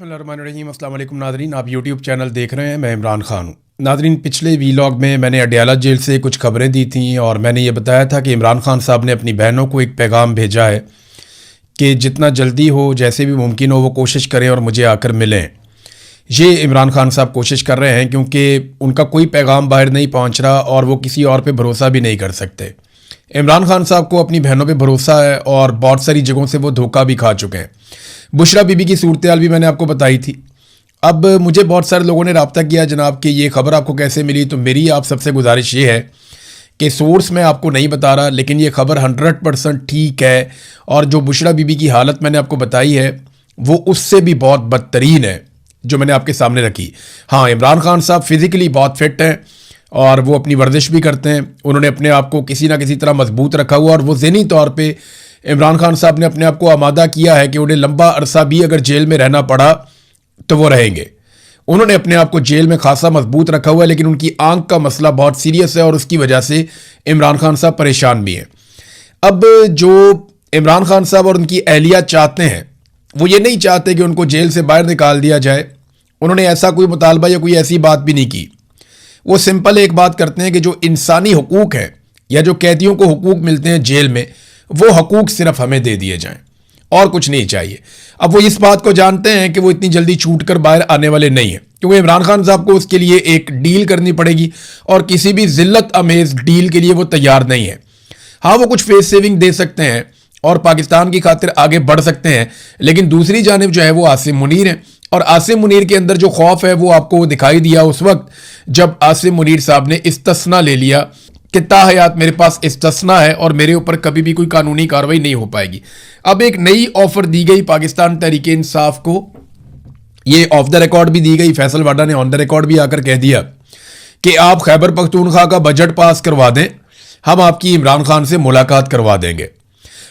बिस्मिल्लाहिर्रहमानिर्रहीम। अस्सलाम वालेकुम नाज़रीन, आप यूट्यूब चैनल देख रहे हैं। मैं इमरान ख़ान हूँ। नाज़रीन, पिछले वीलॉग में मैंने अडयाला जेल से कुछ खबरें दी थी और मैंने ये बताया था कि इमरान ख़ान साहब ने अपनी बहनों को एक पैगाम भेजा है कि जितना जल्दी हो, जैसे भी मुमकिन हो, वो कोशिश करें और मुझे आकर मिलें। ये इमरान ख़ान साहब कोशिश कर रहे हैं क्योंकि उनका कोई पैगाम बाहर नहीं पहुँच रहा और वो किसी और पर भरोसा भी नहीं कर सकते। इमरान ख़ान साहब को अपनी बहनों पे भरोसा है और बहुत सारी जगहों से वो धोखा भी खा चुके हैं। बुशरा बीबी की सूरत हाल भी मैंने आपको बताई थी। अब मुझे बहुत सारे लोगों ने रब्ता किया जनाब कि ये खबर आपको कैसे मिली। तो मेरी आप सबसे गुजारिश ये है कि सोर्स मैं आपको नहीं बता रहा, लेकिन ये खबर 100% ठीक है और जो बुशरा बीबी की हालत मैंने आपको बताई है वो उससे भी बहुत बदतरीन है जो मैंने आपके सामने रखी। हाँ, इमरान ख़ान साहब फिज़िकली बहुत फिट हैं और वो अपनी वर्जिश भी करते हैं। उन्होंने अपने आप को किसी ना किसी तरह मजबूत रखा हुआ और वो ज़हनी तौर पे इमरान ख़ान साहब ने अपने आप को आमादा किया है कि उन्हें लंबा अरसा भी अगर जेल में रहना पड़ा तो वो रहेंगे। उन्होंने अपने आप को जेल में खासा मजबूत रखा हुआ है, लेकिन उनकी आंख का मसला बहुत सीरियस है और उसकी वजह से इमरान ख़ान साहब परेशान भी हैं। अब जो इमरान ख़ान साहब और उनकी अहलिया चाहते हैं वो ये नहीं चाहते कि उनको जेल से बाहर निकाल दिया जाए। उन्होंने ऐसा कोई मुतालबा या कोई ऐसी बात भी नहीं की। वो सिंपल एक बात करते हैं कि जो इंसानी हुकूक है या जो कैदियों को हुकूक मिलते हैं जेल में, वो हकूक सिर्फ हमें दे दिए जाएं और कुछ नहीं चाहिए। अब वो इस बात को जानते हैं कि वो इतनी जल्दी छूट कर बाहर आने वाले नहीं हैं, क्योंकि इमरान खान साहब को उसके लिए एक डील करनी पड़ेगी और किसी भी जिल्लत अमेज डील के लिए वो तैयार नहीं है। हाँ, वो कुछ फेस सेविंग दे सकते हैं और पाकिस्तान की खातिर आगे बढ़ सकते हैं, लेकिन दूसरी जानिब जो है वो आसिम मुनीर है और आसिम मुनीर के अंदर जो खौफ है वो आपको दिखाई दिया उस वक्त जब आसिम मुनीर साहब ने इस्तिस्ना ले लिया कि ताहयात मेरे पास इस्तिस्ना है और मेरे ऊपर कभी भी कोई कानूनी कार्रवाई नहीं हो पाएगी। अब एक नई ऑफर दी गई पाकिस्तान तहरीक इंसाफ को, ये ऑफ द रिकॉर्ड भी दी गई। फैसल वाडा ने ऑन द रिकॉर्ड भी आकर कह दिया कि आप खैबर पख्तूनख्वा का बजट पास करवा दें, हम आपकी इमरान खान से मुलाकात करवा देंगे।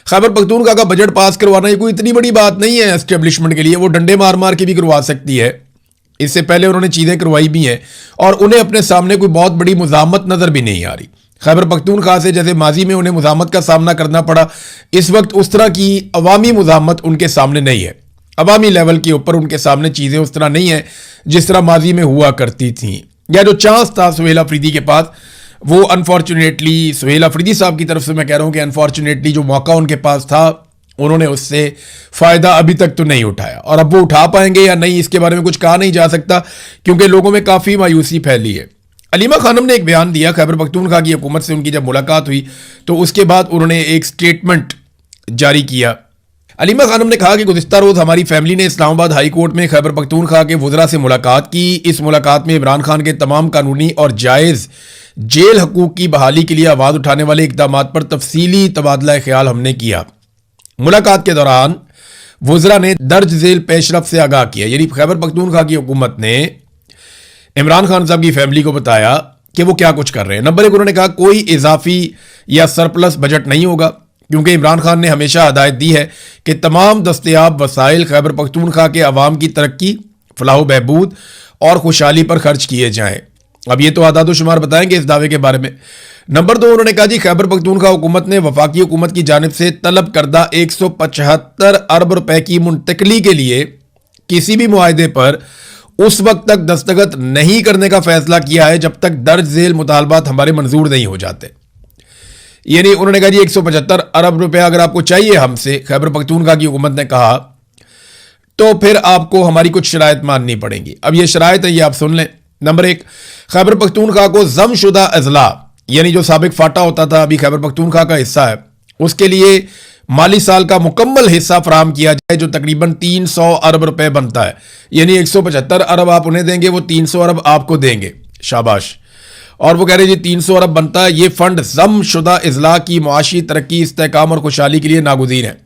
खैबर पख्तूनख्वा का बजट पास करवाना ये कोई इतनी बड़ी बात नहीं है एस्टेब्लिशमेंट के लिए, वो डंडे मार मार के भी करवा सकती है। इससे पहले उन्होंने चीज़ें करवाई भी हैं और उन्हें अपने सामने कोई बहुत बड़ी मुज़ामत नज़र भी नहीं आ रही। खैबर पख्तूनख्वा से जैसे माजी में उन्हें मुज़ामत का सामना करना पड़ा, इस वक्त उस तरह की अवामी मुज़ामत उनके सामने नहीं है। अवामी लेवल के ऊपर उनके सामने चीज़ें उस तरह नहीं है जिस तरह माजी में हुआ करती थी। या जो चांस था सुहेल अफरीदी के पास, वो अनफॉर्चुनेटली, सुहेल अफरीदी साहब की तरफ से मैं कह रहा हूँ कि अनफॉर्चुनेटली जो मौका उनके पास था उन्होंने उससे फ़ायदा अभी तक तो नहीं उठाया और अब वो उठा पाएंगे या नहीं इसके बारे में कुछ कहा नहीं जा सकता, क्योंकि लोगों में काफ़ी मायूसी फैली है। अलीमा खानम ने एक बयान दिया खैबर पख्तूनख्वा की हुकूमत से उनकी जब मुलाकात हुई तो उसके बाद उन्होंने एक स्टेटमेंट जारी किया। अलीमा खानम ने कहा कि गुज़िश्ता रोज़ हमारी फैमिली ने इस्लामाबाद हाई कोर्ट में खैबर पख्तूनख्वा के वज़रा से मुलाकात की। इस मुलाकात में इमरान खान के तमाम कानूनी और जायज़ जेल हकूक़ की बहाली के लिए आवाज़ उठाने वाले इक़दाम पर तफसीली तबादला ख्याल हमने किया। मुलाकात के दौरान वज़रा ने दर्ज झेल पेशरफ से आगाह किया, यानी खैबर पख्तूनख्वा की हुकूमत ने इमरान खान साहब की फैमिली को बताया कि वो क्या कुछ कर रहे हैं। नंबर एक, उन्होंने कहा कोई इजाफी या सरप्लस बजट नहीं होगा, क्योंकि इमरान खान ने हमेशा हदायत दी है कि तमाम दस्तयाब वसाइल खैबर पख्तूनख्वा के अवाम की तरक्की, फलाह बहबूद और खुशहाली पर खर्च किए जाएँ। अब ये तो आदाद शुमार बताएंगे इस दावे के बारे में। नंबर दो, उन्होंने कहा जी खैबर पख्तूनख्वा हुकूमत ने वफाकी हुकूमत की जानिब से तलब करदा 175 अरब रुपए की मुंतकली के लिए किसी भी मुआहदे पर उस वक्त तक दस्तखत नहीं करने का फैसला किया है जब तक दर्ज झेल मुतालबात हमारे मंजूर नहीं हो जाते। यानी उन्होंने कहा जी 175 अरब रुपया अगर आपको चाहिए हमसे, खैबर पख्तूनख्वा की हुकूमत ने कहा, तो फिर आपको हमारी कुछ शराइत माननी पड़ेंगी। अब ये शराइत है, ये आप सुन लें। नंबर एक, खैबर पख्तूनख्वा को जमशुदा अजला, यानी जो साबिक फाटा होता था अभी खैबर पख्तूनख्वा का हिस्सा है, उसके लिए माली साल का मुकम्मल हिस्सा फराम किया जाए जो तकरीबन 300 अरब रुपए बनता है। यानी 175 अरब आप उन्हें देंगे, वो 300 अरब आपको देंगे। शाबाश। और वो कह रहे जी 300 अरब बनता है, ये फंड जमशुदा अजला की मुआशी तरक्की, इस्तेहकाम और खुशहाली के लिए नागुज़ीर है।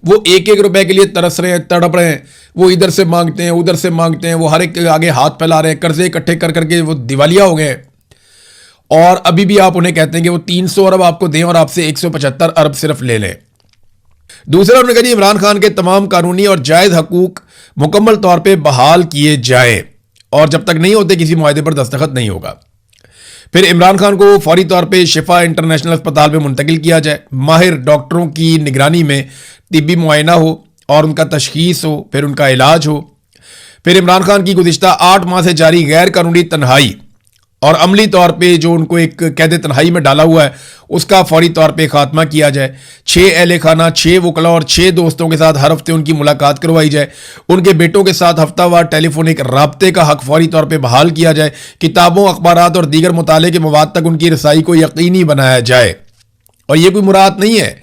वो एक एक रुपए के लिए तरस रहे हैं, तड़प रहे हैं, वो इधर से मांगते हैं उधर से मांगते हैं, वो हर एक के आगे हाथ फैला रहे हैं, कर्जे इकट्ठे कर करके वो दिवालिया हो गए हैं और अभी भी आप उन्हें कहते हैं कि वो 300 अरब आपको दें और आपसे 175 अरब सिर्फ ले लें। दूसरा, उन्होंने कहा इमरान खान के तमाम कानूनी और जायज़ हकूक मुकम्मल तौर पे बहाल किए जाएं और जब तक नहीं होते किसी मुआहदे पर दस्तखत नहीं होगा। फिर इमरान खान को फौरी तौर पे शिफा इंटरनेशनल अस्पताल में मुंतकिल किया जाए, माहिर डॉक्टरों की निगरानी में तिब्बी मुआयना हो और उनका तशखीस हो, फिर उनका इलाज हो। फिर इमरान खान की गुज़िश्ता 8 माह से जारी गैर कानूनी तन्हाई और अमली तौर पे जो उनको एक कैद तन्हाई में डाला हुआ है उसका फौरी तौर पे खात्मा किया जाए। 6 अहले खाना, 6 वकला और 6 दोस्तों के साथ हर हफ्ते उनकी मुलाकात करवाई जाए। उनके बेटों के साथ हफ्तावार टेलीफोनिक राब्ते का हक फौरी तौर पे बहाल किया जाए। किताबों, अखबारात और दीगर मुताले के मवाद तक उनकी रसाई को यकीनी बनाया जाए। और ये कोई मुराद नहीं है,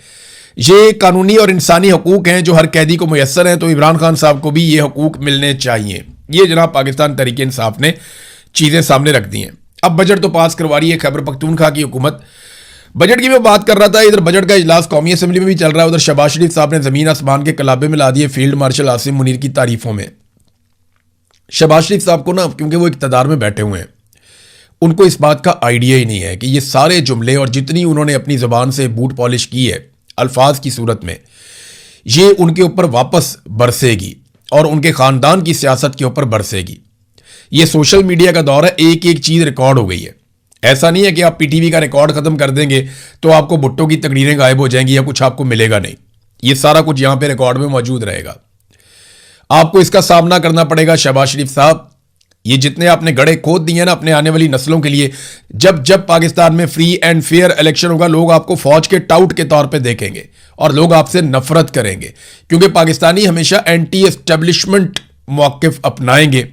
ये कानूनी और इंसानी हकूक हैं जो हर कैदी को मुयस्सर हैं, तो इमरान खान साहब को भी ये हकूक मिलने चाहिए। ये जनाब पाकिस्तान तहरीक इंसाफ ने चीज़ें सामने रख दी हैं। अब बजट तो पास करवा रही है खैबर पख्तूनख्वा की हुकूमत। बजट की मैं बात कर रहा था, इधर बजट का इजलास कौमी असम्बली में भी चल रहा है। उधर शहबाज शरीफ साहब ने ज़मीन आसमान के कलाबे में ला दिए फील्ड मार्शल आसिम मुनीर की तारीफों में। शहबाज शरीफ साहब को ना, क्योंकि वो इक़्तिदार में बैठे हुए हैं, उनको इस बात का आइडिया ही नहीं है कि ये सारे जुमले और जितनी उन्होंने अपनी ज़बान से बूट पॉलिश की है अल्फाज की सूरत में, ये उनके ऊपर वापस बरसेगी और उनके ख़ानदान की सियासत के ऊपर बरसेगी। ये सोशल मीडिया का दौर है, एक एक चीज़ रिकॉर्ड हो गई है। ऐसा नहीं है कि आप पीटीवी का रिकॉर्ड ख़त्म कर देंगे तो आपको भुट्टो की तकरीरें गायब हो जाएंगी या कुछ आपको मिलेगा नहीं। ये सारा कुछ यहाँ पे रिकॉर्ड में मौजूद रहेगा। आपको इसका सामना करना पड़ेगा। शहबाज शरीफ साहब, ये जितने आपने गड़े खोद दिए हैं ना अपने आने वाली नस्लों के लिए, जब जब पाकिस्तान में फ्री एंड फेयर इलेक्शन होगा, लोग आपको फौज के टाउट के तौर पे देखेंगे और लोग आपसे नफरत करेंगे, क्योंकि पाकिस्तानी हमेशा एंटी एस्टेब्लिशमेंट मौक़िफ़ अपनाएंगे।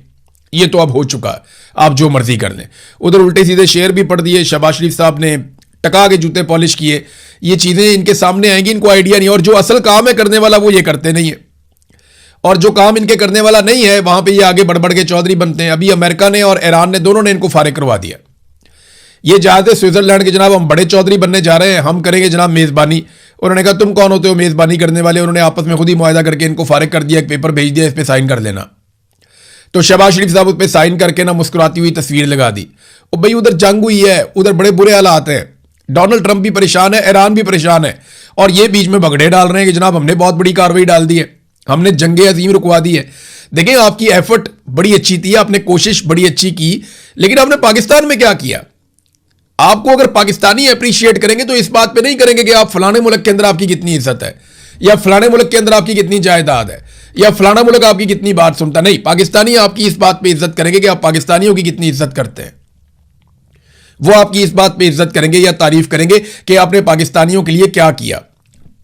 ये तो अब हो चुका है, आप जो मर्जी कर लें। उधर उल्टे सीधे शेर भी पढ़ दिए शहबाज शरीफ साहब ने, टका के जूते पॉलिश किए। ये चीज़ें इनके सामने आएंगी, इनको आइडिया नहीं, और जो असल काम है करने वाला वो ये करते नहीं है, और जो काम इनके करने वाला नहीं है वहां पे ये आगे बढ़ बढ़ के चौधरी बनते हैं। अभी अमेरिका ने और ईरान ने दोनों ने इनको फारिग करवा दिया। ये जाते स्विट्जरलैंड के, जनाब हम बड़े चौधरी बनने जा रहे हैं, हम करेंगे जनाब मेज़बानी। उन्होंने कहा तुम कौन होते हो मेज़बानी करने वाले? उन्होंने आपस में खुद ही मुआहदा करके इनको फारिग कर दिया, एक पेपर भेज दिया, इस पर साइन कर लेना। तो शहबाज शरीफ साहब उस पर साइन करके ना मुस्कुराती हुई तस्वीर लगा दी। और भाई उधर जंग हुई है, उधर बड़े बुरे हालात हैं, डोनाल्ड ट्रंप भी परेशान है, ईरान भी परेशान है, और ये बीच में भगड़े डाल रहे हैं कि जनाब हमने बहुत बड़ी कार्रवाई डाल दी है, हमने जंगे अजीम रुकवा दी है। देखिए आपकी एफर्ट बड़ी अच्छी थी, आपने कोशिश बड़ी अच्छी की, लेकिन आपने पाकिस्तान में क्या किया? आपको अगर पाकिस्तानी अप्रिशिएट करेंगे तो इस बात पे नहीं करेंगे कि आप फलाने मुल्क के अंदर आपकी कितनी इज्जत है, या फलाने मुल्क के अंदर आपकी कितनी जायदाद है, या फलाना मुल्क आपकी कितनी बात सुनता। नहीं, पाकिस्तानी आपकी इस बात पे इज्जत करेंगे कि आप पाकिस्तानियों की कितनी इज्जत करते हैं। वो आपकी इस बात पे इज्जत करेंगे या तारीफ करेंगे कि आपने पाकिस्तानियों के लिए क्या किया।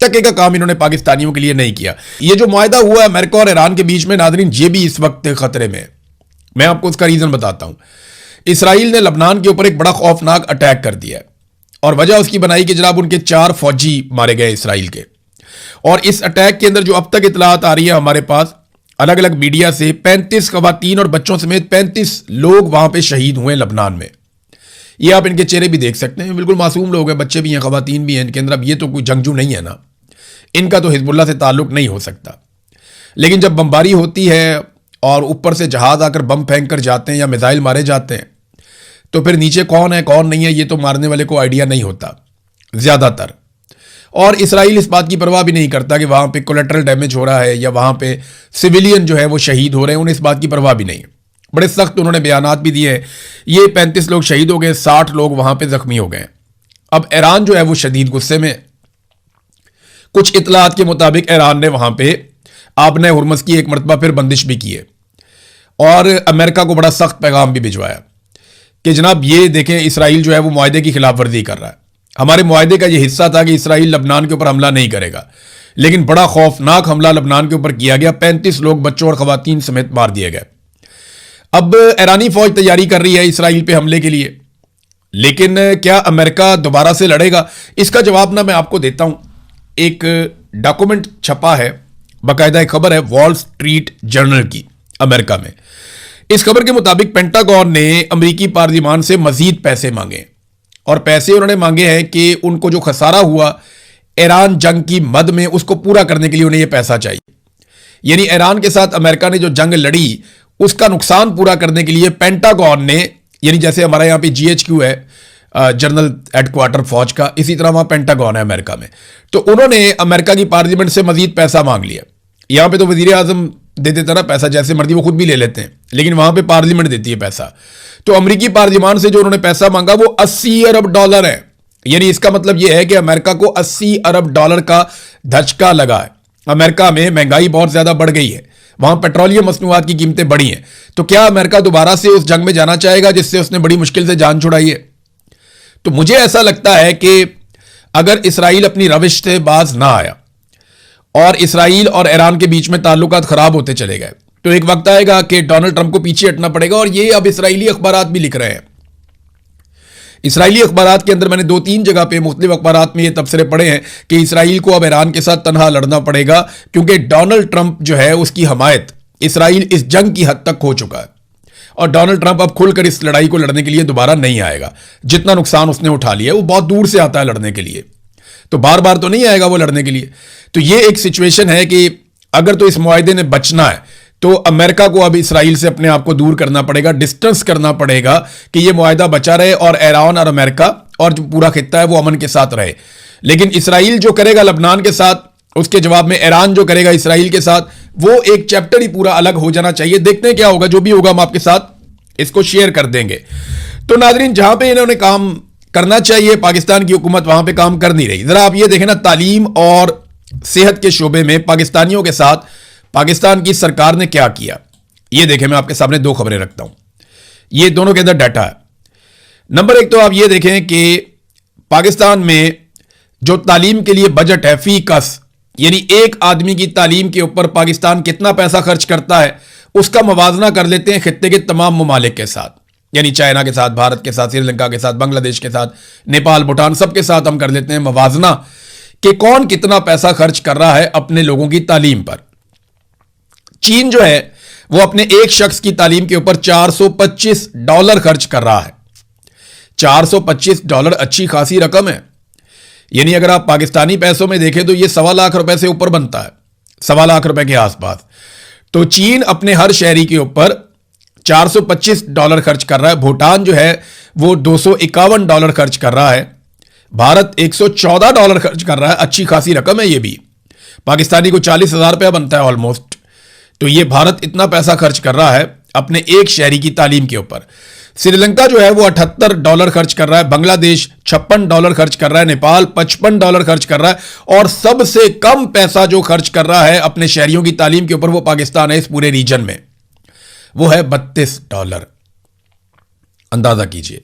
टके का काम इन्होंने पाकिस्तानियों के लिए नहीं किया। ये जो मुआहदा हुआ है अमेरिका और ईरान के बीच में, नाज़रीन, ये भी इस वक्त खतरे में है। मैं आपको उसका रीजन बताता हूं। इसराइल ने लबनान के ऊपर एक बड़ा खौफनाक अटैक कर दिया है, और वजह उसकी बनाई कि जनाब उनके 4 फौजी मारे गए इसराइल के। और इस अटैक के अंदर जो अब तक इतलात आ रही है हमारे पास अलग अलग मीडिया से, 35 खवातीन और बच्चों समेत 35 लोग वहां पे शहीद हुए लबनान में। ये आप इनके चेहरे भी देख सकते हैं, बिल्कुल मासूम लोग हैं, बच्चे भी हैं, खवातीन भी हैं इनके अंदर। अब ये तो कोई जंगजू नहीं है ना, इनका तो हिजबुल्लाह से ताल्लुक नहीं हो सकता। लेकिन जब बमबारी होती है और ऊपर से जहाज आकर बम फेंक कर जाते हैं या मिसाइल मारे जाते हैं, तो फिर नीचे कौन है कौन नहीं है ये तो मारने वाले को आइडिया नहीं होता ज़्यादातर। और इसराइल इस बात की परवाह भी नहीं करता कि वहाँ पे कोलेटरल डैमेज हो रहा है या वहाँ पे सिविलियन जो है वो शहीद हो रहे हैं, उन्हें इस बात की परवाह भी नहीं है। बड़े सख्त उन्होंने बयानात भी दिए हैं। ये 35 लोग शहीद हो गए, 60 लोग वहाँ पे जख्मी हो गए। अब ईरान जो है वो शदीद गुस्से में। कुछ इतलात के मुताबिक ईरान ने वहाँ पे आबने हुर्मुज़ की एक मरतबा फिर बंदिश भी की है, और अमेरिका को बड़ा सख्त पैगाम भी भिजवाया कि जनाब ये देखें इसराइल जो है वो मुआहदे की खिलाफ वर्जी कर रहा है। हमारे मुआहदे का ये हिस्सा था कि इसराइल लबनान के ऊपर हमला नहीं करेगा, लेकिन बड़ा खौफनाक हमला लबनान के ऊपर किया गया। 35 लोग बच्चों और खवातीन समेत मार दिए गए। अब ईरानी फौज तैयारी कर रही है इसराइल पे हमले के लिए, लेकिन क्या अमेरिका दोबारा से लड़ेगा? इसका जवाब ना मैं आपको देता हूं। एक डॉक्यूमेंट छपा है, बाकायदा एक खबर है वॉल स्ट्रीट जर्नल की अमेरिका में। इस खबर के मुताबिक पेंटागन ने अमेरिकी पार्लियामान से मजीद पैसे मांगे, और पैसे उन्होंने मांगे हैं कि उनको जो खसारा हुआ ईरान जंग की मद में उसको पूरा करने के लिए उन्हें यह पैसा चाहिए। यानी ईरान के साथ अमेरिका ने जो जंग लड़ी उसका नुकसान पूरा करने के लिए पेंटागन ने, यानी जैसे हमारा यहाँ पे GHQ है जनरल हेडक्वार्टर फौज का, इसी तरह वहां पेंटागन है अमेरिका में, तो उन्होंने अमेरिका की पार्लियामेंट से मजीद पैसा मांग लिया। यहां पे तो वजीर आजम दे देता ना पैसा, जैसे मर्जी वो खुद भी ले लेते हैं, लेकिन वहां पे पार्लियामेंट देती है पैसा। तो अमेरिकी पार्लियामान से जो उन्होंने पैसा मांगा वो $80 अरब है। यानी इसका मतलब यह है कि अमेरिका को $80 अरब का धचका लगा है। अमेरिका में महंगाई बहुत ज्यादा बढ़ गई है, वहां पेट्रोलियम मसनूआत की कीमतें बढ़ी हैं, तो क्या अमेरिका दोबारा से उस जंग में जाना चाहेगा जिससे उसने बड़ी मुश्किल से जान छुड़ाई है? तो मुझे ऐसा लगता है कि अगर इसराइल अपनी रविश से बाज ना आया और इसराइल और ईरान के बीच में ताल्लुकात खराब होते चले गए, तो एक वक्त आएगा कि डोनाल्ड ट्रंप को पीछे हटना पड़ेगा। और ये अब इसराइली अखबारात भी लिख रहे हैं। इसराइली अखबारात के अंदर मैंने 2-3 जगह पे मुख्तलिफ अखबारात में ये तबसरे पढ़े हैं कि इसराइल को अब ईरान के साथ तनहा लड़ना पड़ेगा, क्योंकि डोनाल्ड ट्रंप जो है उसकी हमायत इसराइल इस जंग की हद तक खो चुका है और डोनाल्ड ट्रंप अब खुलकर इस लड़ाई को लड़ने के लिए दोबारा नहीं आएगा। जितना नुकसान उसने उठा लिया वो बहुत दूर से आता है लड़ने के लिए, तो बार बार तो नहीं आएगा वो लड़ने के लिए। तो ये एक सिचुएशन है कि अगर तो इस मुआहदे ने बचना है तो अमेरिका को अब इसराइल से अपने आप को दूर करना पड़ेगा, डिस्टेंस करना पड़ेगा कि ये मुआहदा बचा रहे और ईरान और अमेरिका और जो पूरा खित्ता है वो अमन के साथ रहे। लेकिन इसराइल जो करेगा लबनान के साथ, उसके जवाब में ईरान जो करेगा इसराइल के साथ, वो एक चैप्टर ही पूरा अलग हो जाना चाहिए। देखते हैं क्या होगा, जो भी होगा हम आपके साथ इसको शेयर कर देंगे। तो नाजरीन, जहां पे इन्होंने काम करना चाहिए पाकिस्तान की हुकूमत वहां पे काम कर नहीं रही। जरा आप ये देखें ना, तालीम और सेहत के शोबे में पाकिस्तानियों के साथ पाकिस्तान की सरकार ने क्या किया, ये देखें। मैं आपके सामने 2 खबरें रखता हूं, ये दोनों के अंदर डाटा है। नंबर 1 तो आप ये देखें कि पाकिस्तान में जो तालीम के लिए बजट है फीकस, यानी एक आदमी की तालीम के ऊपर पाकिस्तान कितना पैसा खर्च करता है, उसका मुवाजना कर लेते हैं खित्ते के तमाम ममालिक के साथ, यानी चाइना के साथ, भारत के साथ, श्रीलंका के साथ, बांग्लादेश के साथ, नेपाल, भूटान, सबके साथ हम कर लेते हैं मुवाजना कि कौन कितना पैसा खर्च कर रहा है अपने लोगों की तालीम पर। चीन जो है वो अपने एक शख्स की तालीम के ऊपर $425 खर्च कर रहा है। $425 अच्छी खासी रकम है, यानी अगर आप पाकिस्तानी पैसों में देखें तो ये 1.25 लाख रुपए से ऊपर बनता है, 1.25 लाख रुपए के आसपास। तो चीन अपने हर शहरी के ऊपर $425 खर्च कर रहा है। भूटान जो है वो $251 खर्च कर रहा है। भारत $114 खर्च कर रहा है, अच्छी खासी रकम है ये भी। पाकिस्तानी को 40,000 रुपया बनता है ऑलमोस्ट। तो ये भारत इतना पैसा खर्च कर रहा है अपने एक शहरी की तालीम के ऊपर। श्रीलंका जो है वो $78 खर्च कर रहा है, बांग्लादेश $56 खर्च कर रहा है, नेपाल $55 खर्च कर रहा है, और सबसे कम पैसा जो खर्च कर रहा है अपने शहरियों की तालीम के ऊपर वो पाकिस्तान है इस पूरे रीजन में, वो है $32। अंदाजा कीजिए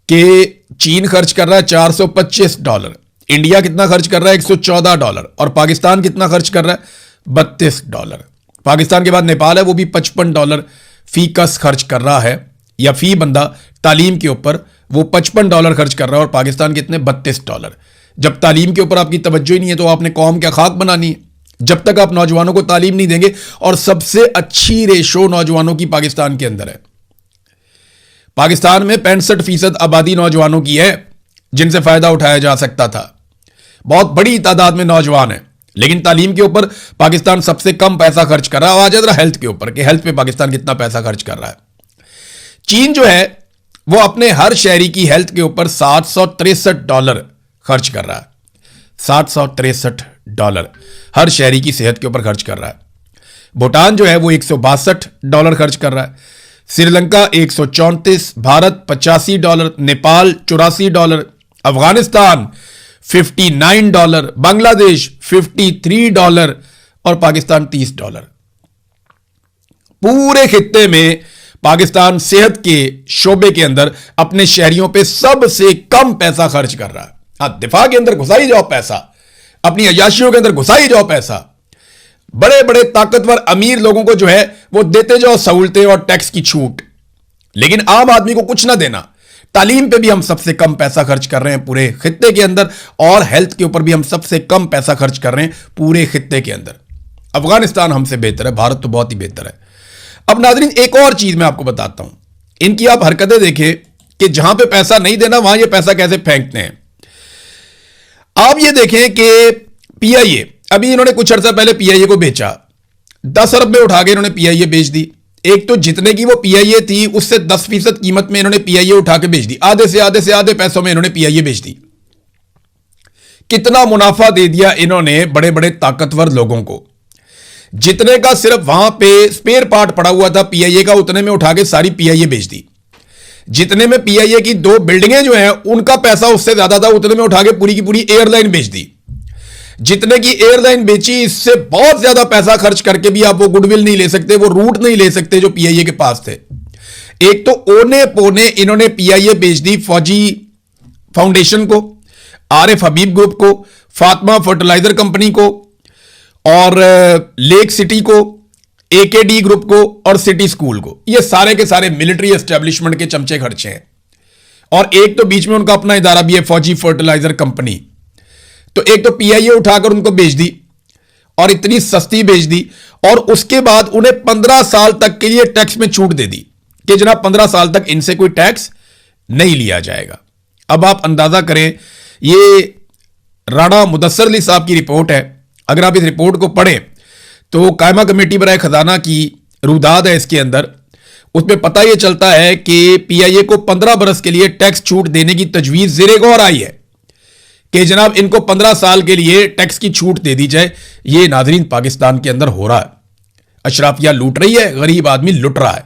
कि चीन खर्च कर रहा है $425, इंडिया कितना खर्च कर रहा है $114, और पाकिस्तान कितना खर्च कर रहा है $32। पाकिस्तान के बाद नेपाल है, वो भी $55 फी कस खर्च कर रहा है, या फी बंदा तालीम के ऊपर वो $55 खर्च कर रहा है, और पाकिस्तान कितने $32। जब तालीम के ऊपर आपकी तवज्जो ही नहीं है तो आपने कौम क्या खाक बनानी है? जब तक आप नौजवानों को तालीम नहीं देंगे, और सबसे अच्छी रेशो नौजवानों की पाकिस्तान के अंदर है। पाकिस्तान में 65% आबादी नौजवानों की है जिनसे फायदा उठाया जा सकता था। बहुत बड़ी तादाद में नौजवान है, लेकिन तालीम के ऊपर पाकिस्तान सबसे कम पैसा खर्च कर रहा है। आज जरा हेल्थ के ऊपर कि हेल्थ पे पाकिस्तान कितना पैसा खर्च कर रहा है। चीन जो है वो अपने हर शहरी की हेल्थ के ऊपर $763 खर्च कर रहा है। $763 हर शहरी की सेहत के ऊपर खर्च कर रहा है। भूटान जो है वो $162 खर्च कर रहा है, श्रीलंका 134, भारत $85, नेपाल $84, अफगानिस्तान $59, बांग्लादेश $53 और पाकिस्तान $30। पूरे खित्ते में पाकिस्तान सेहत के शोबे के अंदर अपने शहरियों पे सबसे कम पैसा खर्च कर रहा है। हाँ, दिफा के अंदर घुसाई जाओ पैसा, अपनी अयाशियों के अंदर घुसाई जाओ पैसा, बड़े बड़े ताकतवर अमीर लोगों को जो है वो देते जाओ सहूलतें और टैक्स की छूट, लेकिन आम आदमी को कुछ ना देना। तालीम पे भी हम सबसे कम पैसा खर्च कर रहे हैं पूरे खित्ते के अंदर, और हेल्थ के ऊपर भी हम सबसे कम पैसा खर्च कर रहे हैं पूरे खित्ते के अंदर। अफगानिस्तान हमसे बेहतर है, भारत तो बहुत ही बेहतर है। अब नाज़रीन, एक और चीज मैं आपको बताता हूं, इनकी आप हरकतें देखें कि जहां पे पैसा नहीं देना वहां ये पैसा कैसे फेंकते हैं। आप ये देखें कि पीआईए, अभी इन्होंने कुछ अर्सा पहले पीआईए को बेचा, 10 अरब में उठा के इन्होंने पीआईए बेच दी। एक तो जितने की वो पीआईए थी उससे 10% कीमत में इन्होंने पीआईए उठा के बेच दी, आधे से आधे पैसों में इन्होंने पीआईए बेच दी। कितना मुनाफा दे दिया इन्होंने बड़े बड़े ताकतवर लोगों को। जितने का सिर्फ वहां पे स्पेयर पार्ट पड़ा हुआ था पीआईए का, उतने में उठा के सारी पीआईए बेच दी। जितने में पीआईए की 2 बिल्डिंगें जो हैं उनका पैसा उससे ज्यादा था, उतने में उठा के पूरी की पूरी एयरलाइन बेच दी। जितने की एयरलाइन बेची इससे बहुत ज्यादा पैसा खर्च करके भी आप वो गुडविल नहीं ले सकते, वो रूट नहीं ले सकते जो पीआईए के पास थे। एक तो ओने पोने इन्होंने पीआईए बेच दी फौजी फाउंडेशन को, आरिफ हबीब ग्रुप को, फातिमा फर्टिलाइजर कंपनी को और लेक सिटी को, एकेडी ग्रुप को और सिटी स्कूल को। ये सारे के सारे मिलिट्री एस्टेब्लिशमेंट के चमचे खर्चे हैं। और एक तो बीच में उनका अपना इदारा भी है फौजी फर्टिलाइजर कंपनी। तो एक तो पीआईए उठाकर उनको बेच दी और इतनी सस्ती बेच दी, और उसके बाद उन्हें 15 साल तक के लिए टैक्स में छूट दे दी कि जनाब 15 साल तक इनसे कोई टैक्स नहीं लिया जाएगा। अब आप अंदाजा करें, ये राणा मुदस्सर अली साहब की रिपोर्ट है। अगर आप इस रिपोर्ट को पढ़ें तो कायमा कमेटी बराए खजाना की रुदाद है इसके अंदर, उसमें पता यह चलता है कि पीआईए को 15 बरस के लिए टैक्स छूट देने की तजवीज ज़ेरे गौर आई है कि जनाब इनको 15 साल के लिए टैक्स की छूट दे दी जाए। ये नाजरीन पाकिस्तान के अंदर हो रहा है। अशराफिया लूट रही है, गरीब आदमी लुट रहा है,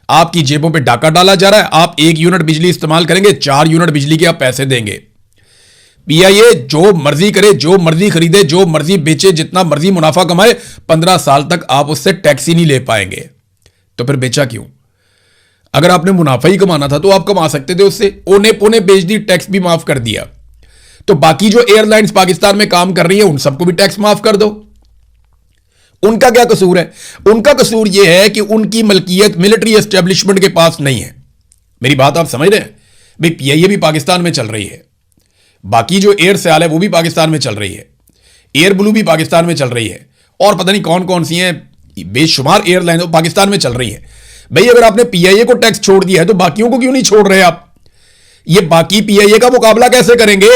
आपकी जेबों पे डाका डाला जा रहा है। आप 1 यूनिट बिजली इस्तेमाल करेंगे, 4 यूनिट बिजली के आप पैसे देंगे। पीआईए जो मर्जी करे, जो मर्जी खरीदे, जो मर्जी बेचे, जितना मर्जी मुनाफा कमाए, 15 साल तक आप उससे टैक्स ही नहीं ले पाएंगे। तो फिर बेचा क्यों? अगर आपने मुनाफा ही कमाना था तो आप कमा सकते थे उससे। ओने पोने बेच दी, टैक्स भी माफ कर दिया। तो बाकी जो एयरलाइंस पाकिस्तान में काम कर रही है उन सबको भी टैक्स माफ कर दो। उनका क्या कसूर है? उनका कसूर यह है कि उनकी मलकियत मिलिट्री एस्टेब्लिशमेंट के पास नहीं है। मेरी बात आप समझ रहे हैं? भाई पीआईए भी पाकिस्तान में चल रही है, बाकी जो एयर सयाल है वो भी पाकिस्तान में चल रही है, एयर ब्लू भी पाकिस्तान में चल रही है, और पता नहीं कौन कौन सी हैं बेशुमार एयरलाइन पाकिस्तान में चल रही है। भाई अगर आपने पीआईए को टैक्स छोड़ दिया है तो बाकियों को क्यों नहीं छोड़ रहे आप? ये बाकी पीआईए का मुकाबला कैसे करेंगे?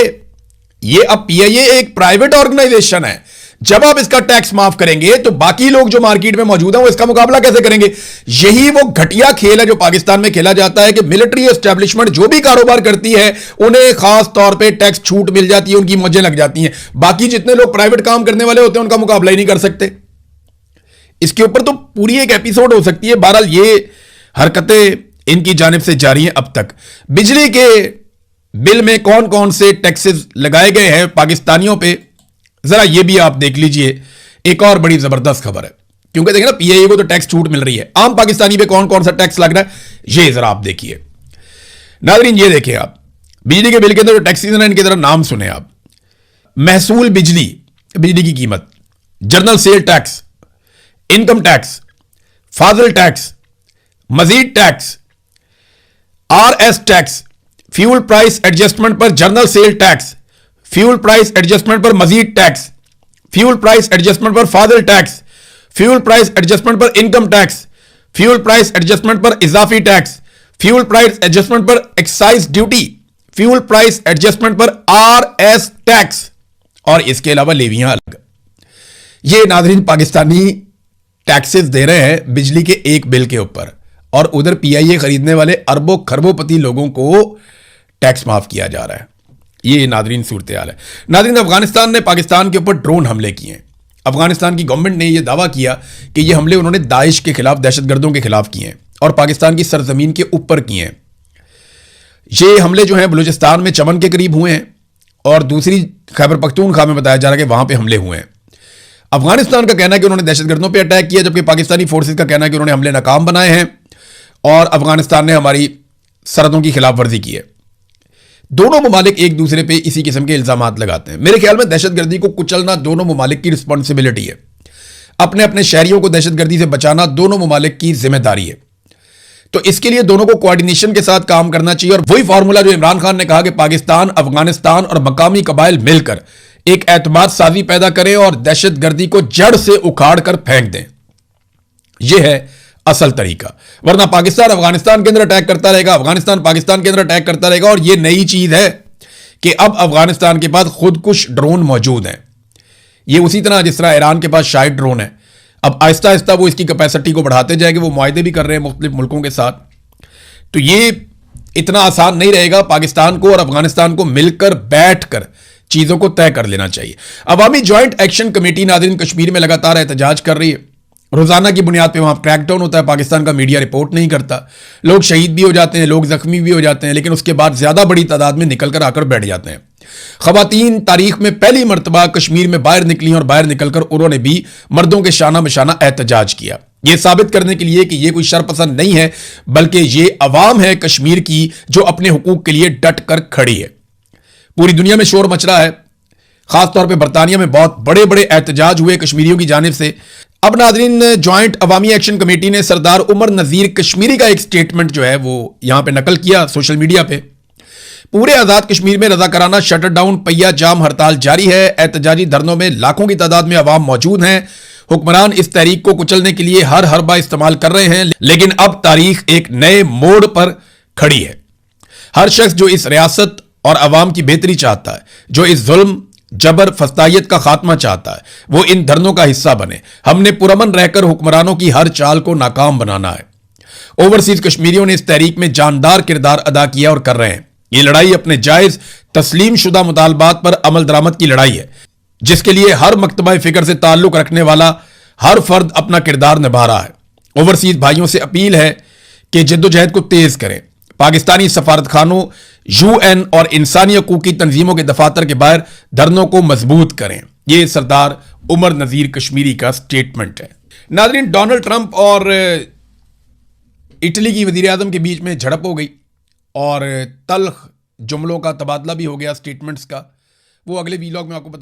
ये अब पीआईए एक प्राइवेट ऑर्गेनाइजेशन है। जब आप इसका टैक्स माफ करेंगे तो बाकी लोग जो मार्केट में मौजूद हैं वो इसका मुकाबला कैसे करेंगे? यही वो घटिया खेल है जो पाकिस्तान में खेला जाता है कि मिलिट्री एस्टेब्लिशमेंट जो भी कारोबार करती है उन्हें खास तौर पे टैक्स छूट मिल जाती है, उनकी मौजें लग जाती हैं। बाकी जितने लोग प्राइवेट काम करने वाले होते हैं उनका मुकाबला ही नहीं कर सकते। इसके ऊपर तो पूरी एक एपिसोड हो सकती है। बहरहाल ये हरकतें इनकी जानिब से जारी हैं अब तक। बिजली के बिल में कौन कौन से टैक्सेस लगाए गए हैं पाकिस्तानियों पे, जरा ये भी आप देख लीजिए। एक और बड़ी जबरदस्त खबर है, क्योंकि देखिए ना पीआईए को तो टैक्स छूट मिल रही है, आम पाकिस्तानी पे कौन कौन सा टैक्स लग रहा है ये जरा आप देखिए। नाज़रीन ये देखिए आप, बिजली के बिल के अंदर जो टैक्सेस हैं इनके जरा नाम सुने आप। महसूल बिजली, बिजली की कीमत, general sale tax, income tax, फाजिल टैक्स, मजीद tax, RS tax, fuel price adjustment पर general sale tax, fuel price adjustment पर मजीद टैक्स, फ्यूल प्राइस एडजस्टमेंट पर फाजिल टैक्स, फ्यूल प्राइस एडजस्टमेंट पर income tax, fuel price adjustment पर इजाफी टैक्स, फ्यूल प्राइस एडजस्टमेंट पर excise duty, fuel price adjustment पर आरएस टैक्स, और इसके अलावा लेवियां अलग। ये नाज़रीन पाकिस्तानी टैक्सेस दे रहे हैं बिजली के एक बिल के ऊपर, और उधर पीआईए खरीदने वाले अरबों खरबोपति लोगों को टैक्स माफ किया जा रहा है। ये नाज़रीन सूरत हाल है। नाज़रीन अफगानिस्तान ने पाकिस्तान के ऊपर ड्रोन हमले किए हैं। अफगानिस्तान की गवर्नमेंट ने यह दावा किया कि ये हमले उन्होंने दाइश के खिलाफ, दहशतगर्दों के खिलाफ किए हैं और पाकिस्तान की सरजमीन के ऊपर किए हैं। ये हमले जो हैं बलूचिस्तान में चमन के करीब हुए हैं, और दूसरी खैबर पख्तूनख्वा में बताया जा रहा है कि वहां पर हमले हुए हैं। अफगानिस्तान का कहना है कि उन्होंने दहशतगर्दों पर अटैक किया, जबकि पाकिस्तानी फोर्सेज का कहना है कि उन्होंने हमले नाकाम बनाए हैं और अफगानिस्तान ने हमारी सरहदों की खिलाफ वर्जी की है। दोनों ममालिक एक दूसरे पे इसी किस्म के इल्जामात लगाते हैं। मेरे ख्याल में दहशतगर्दी को कुचलना दोनों ममालिक की रिस्पॉन्सिबिलिटी है। अपने अपने शहरियों को दहशतगर्दी से बचाना दोनों ममालिक की जिम्मेदारी है। तो इसके लिए दोनों को कोऑर्डिनेशन के साथ काम करना चाहिए, और वही फार्मूला जो इमरान खान ने कहा कि पाकिस्तान, अफगानिस्तान और मकामी कबाइल मिलकर एक एतमाद साजी पैदा करें और दहशतगर्दी को जड़ से उखाड़ कर फेंक दें। यह है असल तरीका। वरना पाकिस्तान अफगानिस्तान के अंदर अटैक करता रहेगा, अफगानिस्तान पाकिस्तान के अंदर अटैक करता रहेगा। और यह नई चीज है कि अब अफगानिस्तान के पास खुदकुश ड्रोन मौजूद हैं। ये उसी तरह जिस तरह ईरान के पास शायद ड्रोन है, अब आहिस्ता आहिस्ता वो इसकी कैपेसिटी को बढ़ाते जाएंगे। वो मुआहदे भी कर रहे हैं मुख्तलिफ मुल्कों के साथ। तो ये इतना आसान नहीं रहेगा। पाकिस्तान को और अफगानिस्तान को मिलकर बैठ कर चीजों को तय कर लेना चाहिए। अवामी ज्वाइंट एक्शन कमेटी नाज़रीन कश्मीर में लगातार एहतजाज कर रही है। रोजाना की बुनियाद पे वहां क्रैकडाउन होता है, पाकिस्तान का मीडिया रिपोर्ट नहीं करता, लोग शहीद भी हो जाते हैं, लोग जख्मी भी हो जाते हैं, लेकिन उसके बाद ज्यादा बड़ी तादाद में निकल कर आकर बैठ जाते हैं। खवातीन तारीख में पहली मर्तबा कश्मीर में बाहर निकली और बाहर निकलकर उन्होंने भी मर्दों के शाना बशाना एहतजाज किया, यह साबित करने के लिए कि यह कोई शरपसंद नहीं है बल्कि यह अवाम है कश्मीर की जो अपने हुकूक के लिए डट कर खड़ी है। पूरी दुनिया में शोर मच रहा है, खासतौर पर बरतानिया में बहुत बड़े बड़े एहतजाज हुए कश्मीरियों की जानिब से। अब नाजरीन, ज्वाइंट अवामी एक्शन कमेटी ने सरदार उमर नजीर कश्मीरी का एक स्टेटमेंट जो है वो यहां पे नकल किया सोशल मीडिया पे। पूरे आजाद कश्मीर में रजाकाराना शटर डाउन पहिया जाम हड़ताल जारी है। एहतजाजी धरनों में लाखों की तादाद में अवाम मौजूद हैं। हुक्मरान इस तहरीक को कुचलने के लिए हर हरबा इस्तेमाल कर रहे हैं, लेकिन अब तारीख एक नए मोड़ पर खड़ी है। हर शख्स जो इस रियासत और अवाम की बेहतरी चाहता है, जो इस जुल्म जबर फस्तायत का खात्मा चाहता है, वो इन धरनों का हिस्सा बने। हमने पुरअमन रहकर हुक्मरानों की हर चाल को नाकाम बनाना है। ओवरसीज कश्मीरियों ने इस तहरीक में जानदार किरदार अदा किया और कर रहे हैं। ये लड़ाई अपने जायज तस्लीम शुदा मुतालबात पर अमल दरामद की लड़ाई है, जिसके लिए हर मकतबा फिक्र से ताल्लुक रखने वाला हर फर्द अपना किरदार निभा रहा है। ओवरसीज भाइयों से अपील है कि जद्दोजहद को तेज करें। पाकिस्तानी सफारतखानों, यूएन और इंसानी हकूक की तंजीमों के दफातर के बाहर धरनों को मजबूत करें। यह सरदार उमर नजीर कश्मीरी का स्टेटमेंट है। नाज़रीन, डोनाल्ड ट्रंप और इटली की वजीर आजम के बीच में झड़प हो गई और तल्ख जुमलों का तबादला भी हो गया स्टेटमेंट्स का। वो अगले वीलॉग में आपको बता